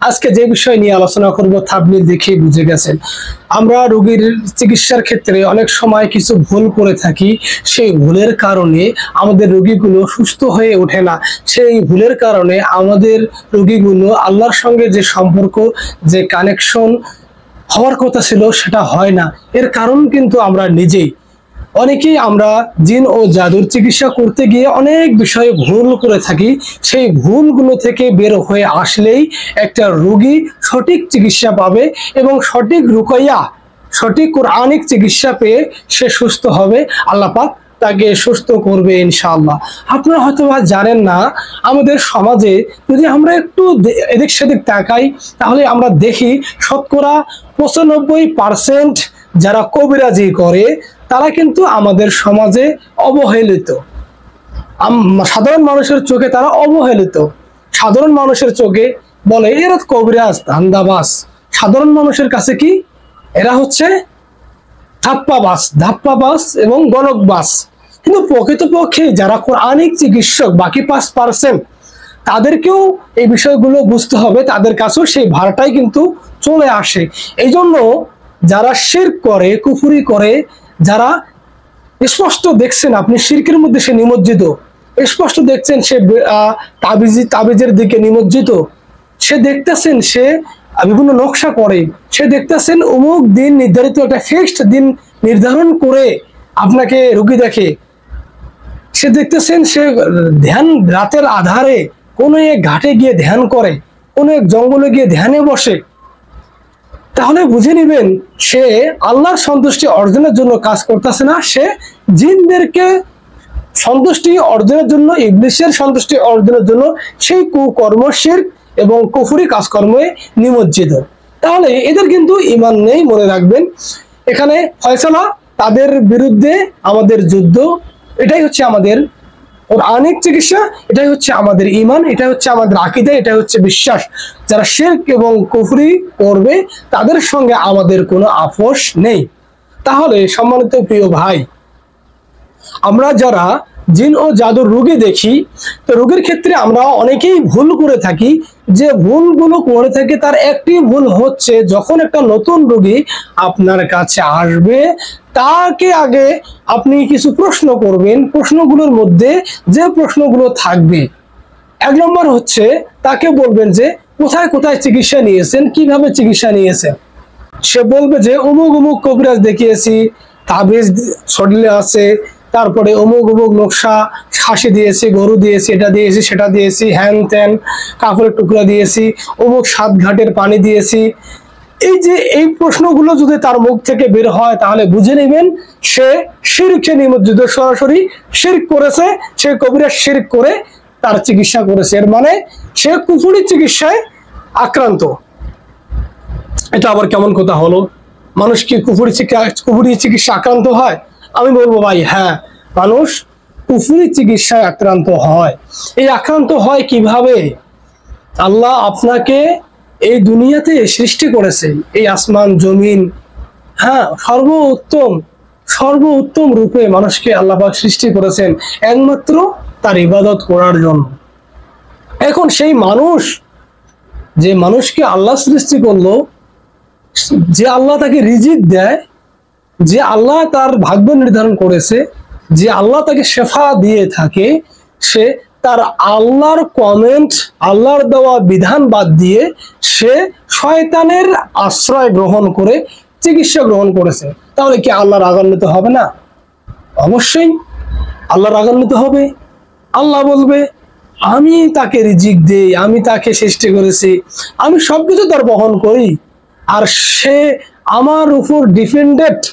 আজকে যে বিষয় নিয়ে আলোচনা করব থাম্বনেল দেখে বুঝে গেছেন। আমরা রোগীর চিকিৎসার ক্ষেত্রে অনেক সময় কিছু ভুল করে থাকি। সেই ভুলের কারণে আমাদের রোগীগুলো সুস্থ হয়ে ওঠে না। সেই ভুলের কারণে আমাদের রোগীগুলো আল্লাহর সঙ্গে যে সম্পর্ক, যে কানেকশন হওয়ার কথা ছিল সেটা হয় না। এর কারণ কিন্তু আমরা নিজেই। অনেকেই আমরা জিন ও জাদুর চিকিৎসা করতে গিয়ে অনেক বিষয়ে ভুল করে থাকি। সেই ভুলগুলো থেকে বের হয়ে আসলেই একটা রোগী সঠিক চিকিৎসা পাবে এবং সঠিক রুকাইয়া, সঠিক কোরআনিক চিকিৎসা পেয়ে সে সুস্থ হবে। আল্লাহ পাক তাকে সুস্থ করবে ইনশাআল্লাহ। আপনারা হয়তো জানেন না, আমাদের সমাজে যদি আমরা একটু এদিক সেদিক তাকাই তাহলে আমরা দেখি শতকরা 95% যারা কবিরাজি করে তারা কিন্তু আমাদের সমাজে অবহেলিত। সাধারণ মানুষের চোখে তারা অবহেলিত। সাধারণ মানুষের চোখে বলে এরা কবিরাজ, ধান্দাবাজ। সাধারণ মানুষের কাছে কি এরা হচ্ছে ধাপ্পাবাজ এবং গণকবাজ। কিন্তু প্রকৃতপক্ষে যারা কোরআনিক চিকিৎসক, বাকি 5% তাদেরকেও এই বিষয়গুলো বুঝতে হবে। তাদের কাছেও সেই ভাড়াটাই কিন্তু চলে আসে। এই জন্য যারা শিরক করে, কুফরি করে, যারা স্পষ্ট দেখছেন আপনি শিরকের মধ্যে সে নিমজ্জিত, স্পষ্ট দেখছেন সে তাবিজের দিকে নিমজ্জিত, সে দেখতেছেন সে বিভিন্ন নকশা করে, সে দেখতেছেন অমুক দিন নির্ধারিত একটা ফিক্সড দিন নির্ধারণ করে আপনাকে রোগী দেখে, সে দেখতেছেন সে ধ্যান রাতের আধারে কোনো এক ঘাটে গিয়ে ধ্যান করে, কোনো এক জঙ্গলে গিয়ে ধ্যানে বসে, তাহলে বুঝে নিবেন সে আল্লাহর সন্তুষ্টি অর্জনের জন্য কাজ করতেছে না, সে জিনদেরকে সন্তুষ্টি অর্জনের জন্য, ইবলিসের সন্তুষ্টি অর্জনের জন্য সেই কুকর্ম, শিরক এবং কুফরি কাজকর্মে নিমজ্জিত। তাহলে এদের কিন্তু ঈমান নেই, মনে রাখবেন। এখানে ফয়সালা তাদের বিরুদ্ধে আমাদের যুদ্ধ। এটাই হচ্ছে আমাদের কোরআনিক চিকিৎসা, এটাই হচ্ছে আমাদের ঈমান, এটা হচ্ছে আমাদের আকীদা, এটা হচ্ছে বিশ্বাস। যারা শিরক এবং কুফরি করবে তাদের সঙ্গে আমাদের কোনো আপোষ নেই। তাহলে সম্মানিত প্রিয় ভাই, আমরা যারা জিন ও জাদুর রোগী দেখি, তো রোগীর ক্ষেত্রে আমরা অনেকেই ভুল করে থাকি। যে ভুলগুলো করে থাকি তার একটি ভুল হচ্ছে, যখন একটা নতুন রোগী আপনার কাছে আসবে তাকে আগে আপনি কিছু প্রশ্ন করবেন। প্রশ্নগুলোর মধ্যে যে প্রশ্নগুলো থাকবে, 1 নম্বর হচ্ছে তাকে বলবেন যে কোথায় কোথায় চিকিৎসা নিয়েছেন, কিভাবে চিকিৎসা নিয়েছেন। সে বলবে যে অমুক অমুক কবিরাজ দেখিয়েছি, তাবিজ ছড়লে আছে, তারপরে অমুক অমুক নকশা, খাসি দিয়েছি, গরু দিয়েছি, এটা দিয়েছি, সেটা দিয়েছি, হ্যান ত্যান কাপড়ের টুকরা দিয়েছি, অমুক 7 ঘাটের পানি দিয়েছি। এই যে এই প্রশ্নগুলো যদি তার মুখ থেকে বের হয় তাহলে বুঝে নেবেন সে শিরকে নিমজ্জিত, সরাসরি শিরক করেছে, সে কবিরাজ শিরক করে তার চিকিৎসা করেছে। এর মানে সে কুফরি চিকিৎসায় আক্রান্ত। এটা আবার কেমন কথা হলো? মানুষ কি কুফরি চিকিৎসা আক্রান্ত হয়? আমি বলবো ভাই হ্যাঁ, মানুষ কুফরি চিকিৎসায় আক্রান্ত হয়। এই আক্রান্ত হয় কিভাবে? আল্লাহ আপনাকে এই দুনিয়াতে সৃষ্টি করেছে, এই আসমান জমিন, হ্যাঁ, সর্বোত্তম রূপে মানুষকে আল্লাহ পাক সৃষ্টি করেছেন একমাত্র তার ইবাদত করার জন্য। এখন সেই মানুষ, যে মানুষকে আল্লাহ সৃষ্টি করলো, যে আল্লাহ তাকে রিজিক দেয়, যে আল্লাহ তার ভাগ্য নির্ধারণ করেছে, যে আল্লাহ তাকে শেফা দিয়ে থাকে, সে তার আল্লাহর কমেন্ট, আল্লাহর দেওয়া বিধান বাদ দিয়ে সে শয়তানের আশ্রয় গ্রহণ করে চিকিৎসা গ্রহণ করেছে। তাহলে কি আল্লাহ রাগান্বিত হবে না? অবশ্যই আল্লাহ রাগান্বিত হবে। আল্লাহ বলবে আমি তাকে রিজিক দেই, আমি তাকে সৃষ্টি করেছি, আমি সবকিছু তার বহন করি, আর সে আমার উপর ডিপেন্ডেন্ট।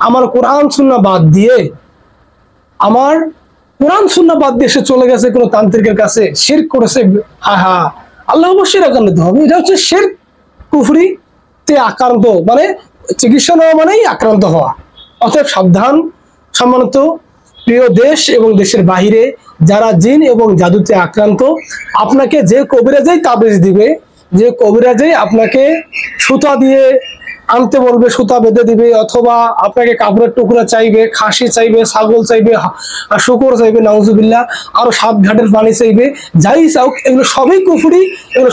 আমার কোরআন সুন্নাহ বাদ দিয়ে, আমার কোরআন সুন্নাহ বাদ দিয়ে সে চলে গেছে কোনো তান্ত্রিকের কাছে, শিরক করেছে। হ্যাঁ, আল্লাহ অবশ্যই রাগান্বিত হবে। এটা হচ্ছে শিরক কুফরি তে আক্রান্ত, মানে চিকিৎসা নেওয়া মানেই আক্রান্ত হওয়া। অতএব সাবধান। সম্মানিত প্রিয় দেশ এবং দেশের বাহিরে যারা জিন এবং জাদুতে আক্রান্ত, আপনাকে যে কবিরাজেই তাবিজ দিবে, যে কবিরাজেই আপনাকে সুতা দিয়ে আনতে বলবে, সুতা বেঁধে দিবে, অথবা আপনাকে কাপড়ের টুকরা চাইবে, খাসি চাইবে, ছাগল চাইবে, শুকর চাইবে, নাউজুবিল্লাহ, আরো 7 ঘাটের পানি চাইবে, যাই চাওক, এগুলো সবই কুফরি, এগুলো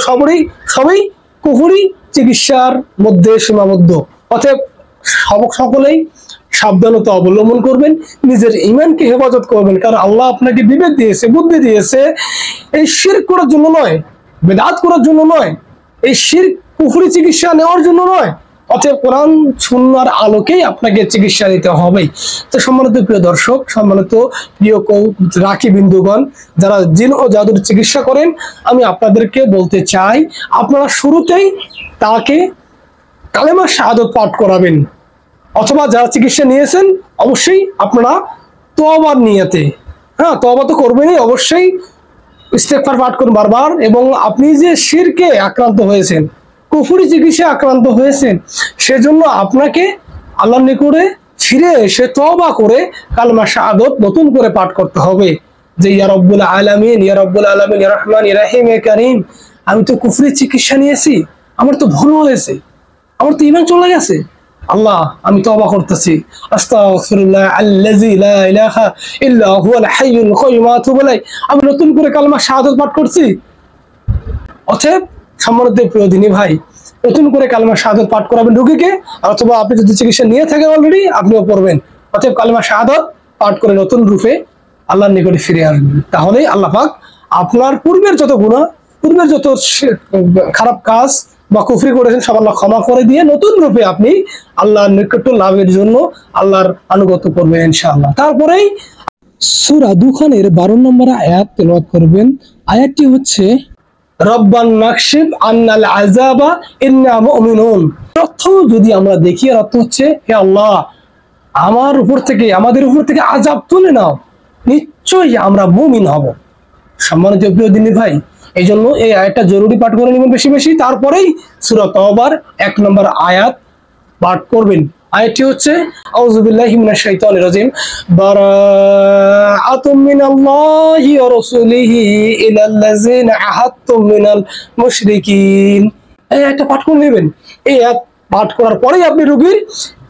সবই কুফরি চিকিৎসার মধ্যে সীমাবদ্ধ। অতএব সকলেই সাবধানতা অবলম্বন করবেন, নিজের ঈমানকে হেফাজত করবেন, কারণ আল্লাহ আপনাকে বিবেক দিয়েছে, বুদ্ধি দিয়েছে, এই শিরক করার জন্য নয়, বেদাত করার জন্য নয়, এই শিরক কুফরি চিকিৎসা নেওয়ার জন্য নয়। অতএব কোরআন সুন্নাহর আলোকেই আপনাকে চিকিৎসা নিতে হবে। তো সম্মানিত প্রিয় দর্শক, সম্মানিত প্রিয় রাখি বিন্দুগণ, যারা জিন ও জাদুর চিকিৎসা করেন, আমি আপনাদেরকে বলতে চাই, আপনারা শুরুতেই তাকে কালেমা শাহাদাত পাঠ করাবেন, অথবা যারা চিকিৎসা নিয়েছেন অবশ্যই আপনারা তওবার নিয়তে, হ্যাঁ তওবা তো করবেনই, অবশ্যই ইস্তেগফার পাঠ করুন বারবার। এবং আপনি যে শিরকে আক্রান্ত হয়েছেন, কুফরি চিকিৎসা আক্রান্ত হয়েছেন, সেজন্য আপনাকে আল্লাহর নিকটে ফিরে এসে তওবা করে কালেমা শাহাদাত নতুন করে পাঠ করতে হবে, যে ইয়া রব্বুল আলামিন, ইয়া রব্বুল আলামিন, ইয়া রহমান ইয়া রহিম ইয়া কারীম, আমি তো কুফরি চিকিৎসা নিয়েছি, আমার তো ভুল হয়েছে, আমার তো ঈমান চলে গেছে, আল্লাহ আমি তওবা করতেছি, আস্তাগফিরুল্লাহ আল্লাযী লা ইলাহা ইল্লা হুয়াল হাইয়ুল কাইয়্যুম, আমি নতুন করে কালেমা শাহাদাত পাঠ করছি। অতএব সম্মানিত প্রিয় দিনী ভাই, নতুন করে কালেমা শাহাদাত পাঠ করাবেন রোগীকে, অথবা আপনি যদি চিকিৎসা নিয়ে থাকেন অলরেডি আপনিও পড়বেন। অতএব কালেমা শাহাদাত পাঠ করে নতুন রূপে আল্লাহর নিকটে ফিরে আসবেন, তাহলেই আল্লাহ পাক আপনার পূর্বের যত গুনাহ, পূর্বের যত খারাপ কাজ বা কুফরি করেছেন সব আল্লাহ ক্ষমা করে দিয়ে নতুন রূপে আপনি আল্লাহর নিকট লাভের জন্য আল্লাহর আনুগত্য করবেন ইনশাআল্লাহ। তারপরেই সূরা দুখানের 12 নম্বর আয়াত তেলাওয়াত করবেন। আয়াতটি হচ্ছে রব্বান নাকশিফ আন্নাল আযাবা ইন্না মুমিনুন। অর্থ যদি আমরা দেখি, এর অর্থ হচ্ছে, হে আল্লাহ আমার উপর থেকে, আমাদের উপর থেকে আযাব তুলে নাও, নিশ্চয়ই আমরা মুমিন হব। সম্মানিত প্রিয় দিনী ভাই, এই জন্য এই আয়াতটা জরুরি পাঠ করে নেবেন বেশি বেশি। তারপরেই সূরা তাওবার 1 নম্বর আয়াত পাঠ করবেন। আয়াতটি হচ্ছে আউযু বিল্লাহি মিনাশ শাইতানির রাজিম, বারাআতুম মিনাল্লাহি ওয়া রাসূলিহি ইলাল্লাযিনা আহাদতুম মিনাল মুশরিকিন। এই আয়াতটা পাঠ করে নেবেন। এই আয়াত পাঠ করার পরেই আপনি রোগীর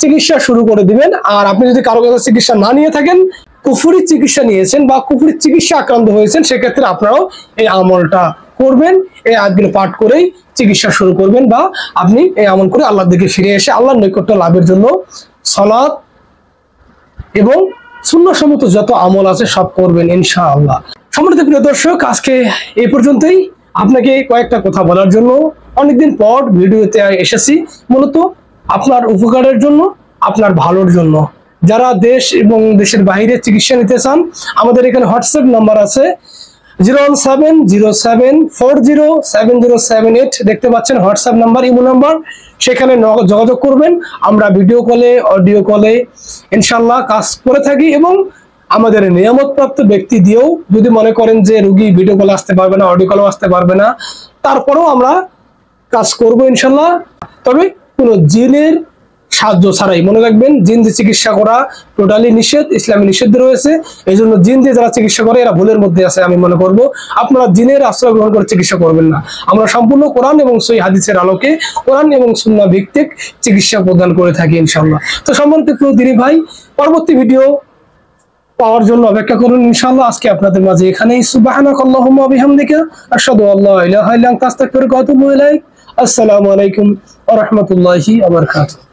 চিকিৎসা শুরু করে দিবেন। আর আপনি যদি কারো কাছে চিকিৎসা না নিয়ে থাকেন, কুফরি চিকিৎসা নিয়েছেন বা কুফরি চিকিৎসা আক্রান্ত হয়েছেন, সেক্ষেত্রে আপনারাও এই আমলটা করবেন, এই আয়াতগুলো পাঠ করেই চিকিৎসা শুরু করবেন, বা আপনি এই আমল করে আল্লাহর দিকে ফিরে এসে আল্লাহর নৈকট্য লাভের জন্য সালাত এবং সুন্নাহসম্মত যত আমল আছে সব করবেন ইনশাআল্লাহ। সম্মানিত প্রিয় দর্শক, আজকে এই পর্যন্তই। আপনাকে কয়েকটা কথা বলার জন্য অনেকদিন পর ভিডিওতে এসেছি, মূলত আপনার উপকারের জন্য, আপনার ভালোর জন্য। যারা দেশ এবং দেশের বাইরে চিকিৎসা নিতে চান, আমাদের এখানে হোয়াটসঅ্যাপ নাম্বার আছে 01707407078, দেখতে পাচ্ছেন হোয়াটসঅ্যাপ নাম্বার, ইমো নাম্বার, সেখানে যোগাযোগ করবেন। আমরা ভিডিও কলে, অডিও কলে ইনশাল্লাহ কাজ করে থাকি, এবং আমাদের নিয়ামতপ্রাপ্ত ব্যক্তি দিয়েও, যদি মনে করেন যে রোগী ভিডিও কলে আসতে পারবে না, অডিও কলেও আসতে পারবে না, তারপরেও আমরা কাজ করব ইনশাল্লাহ। তবে কোনো জিনের সাহায্য ছাড়াই। মনে রাখবেন, জিন দিয়ে চিকিৎসা করা টোটালি নিষেধ, ইসলামী নিষিদ্ধ রয়েছে। এই জন্য জিন দিয়ে যারা চিকিৎসা করে এরা ভুলের মধ্যে আছে আমি মনে করব। আপনারা জিনের আশ্রয় গ্রহণ করে চিকিৎসা করবেন না। আমরা সম্পূর্ণ কোরআন এবং সহিহ হাদিসের আলোকে, কোরআন এবং সুন্নাহ ভিত্তিক চিকিৎসা প্রদান করে থাকি ইনশাআল্লাহ। তো সম্মানিত প্রিয় দিনী ভাই, পরবর্তী ভিডিও পাওয়ার জন্য অপেক্ষা করুন ইনশাআল্লাহ। আজকে আপনাদের মাঝে এখানেই। সুবহানাকাল্লাহুম্মা ওয়া বিহামদিকা আশহাদু আল্লা ইলাহা ইল্লা আনতা আস্তাগফিরুকা ওয়া আতুবু ইলাইক। আসসালামু আলাইকুম ওয়া রাহমাতুল্লাহি ওয়া বারাকাতুহু।